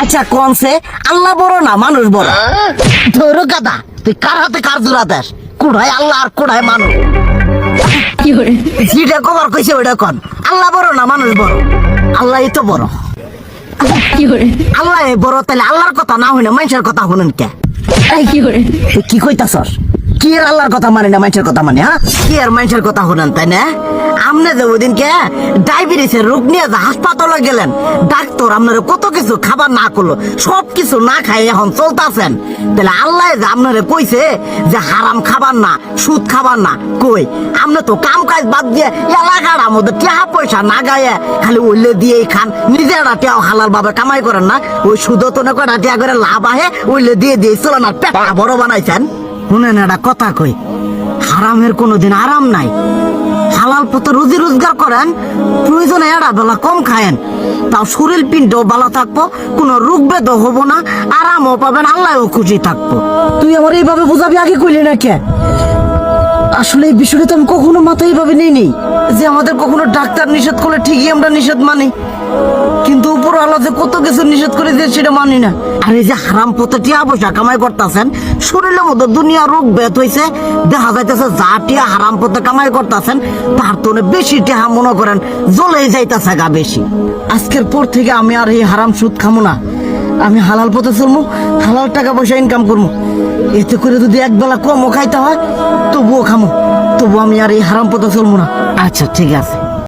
আচ্ছা কোনসে আল্লাহ বড় না মানুষ বড়? ধরো গাদা, তুই কার হাতে কার জোড়া দেশ? কুড়ায় আল্লাহ আর কুড়ায় মানুষ। যেটা কবার কইছে ওইটা কন। আল্লাহ বড় না মানুষ বড়? আল্লাহ তো বড়। আল্লাহ বড়, তাহলে আল্লাহর কথা না হই না মানুষের কথা শুনেন কে? তুই কি কইতাছস? কি আর আল্লাহর কথা মানে না মানুষের কথা মানে? হ্যাঁ, কি আর মানুষের কথা শুনেন তাই না? আমনে যে ওই দিনকে ডায়াবেটিসের রোগ নিয়ে যে হাসপাতালে গেলেন, ডাক্তার আপনারা কত কিছু খাবার না করলো, সব কিছু না খাই এখন চলতেছেন। তাহলে আল্লাহ যে আপনারা কইছে যে হারাম খাবার না, সুদ খাবার না, কই আপনি তো কাম কাজ বাদ দিয়ে এলাকার আমাদের টাকা পয়সা না গায়ে খালি ওইলে দিয়েই খান, নিজেরা টেও হালাল ভাবে কামাই করেন না, ওই সুদও তো না কয়টা টিয়া করে লাভ আহে ওইলে দিয়ে দিয়ে চলেন আর পেটটা বড় বানাইছেন। শুনেন একটা কথা কই, হারামের কোনোদিন আরাম নাই। হালাল পথে রুজি রোজগার করেন, প্রয়োজনে এড়া বেলা কম খায়েন, তাও শরীর পিণ্ডও ভালো থাকবো, কোনো রোগ বেদও হবো না, আরামও পাবেন, আল্লাহও খুশি থাকবো। তুই আমার এইভাবে বুঝাবি আগে কইলি না কে? আসলে এই বিষয়টা তো আমি কখনো মাথায় এইভাবে নেই যে আমাদের কখনো ডাক্তার নিষেধ করলে ঠিকই আমরা নিষেধ মানি, কিন্তু উপর আল্লাহ যে কত কিছু নিষেধ করে দিয়ে সেটা মানি না। আর এই যে হারাম পথে টিয়া পয়সা কামাই করতেছেন, শরীরের মধ্যে দুনিয়া রোগ ব্যাধ হয়েছে, দেখা যাইতেছে যা টিয়া হারাম পথে কামাই করতেছেন তার তো বেশি টিয়া মনে করেন জ্বলে যাইতেছে গা বেশি। আজকের পর থেকে আমি আর এই হারাম সুদ খামো না, আমি হালাল পথে চলবো, হালাল টাকা পয়সা ইনকাম করবো। এতে করে যদি একবেলা কমও খাইতে হয় তবুও খামো, তবু আমি আর এই হারাম পথে চলবো না। আচ্ছা ঠিক আছে।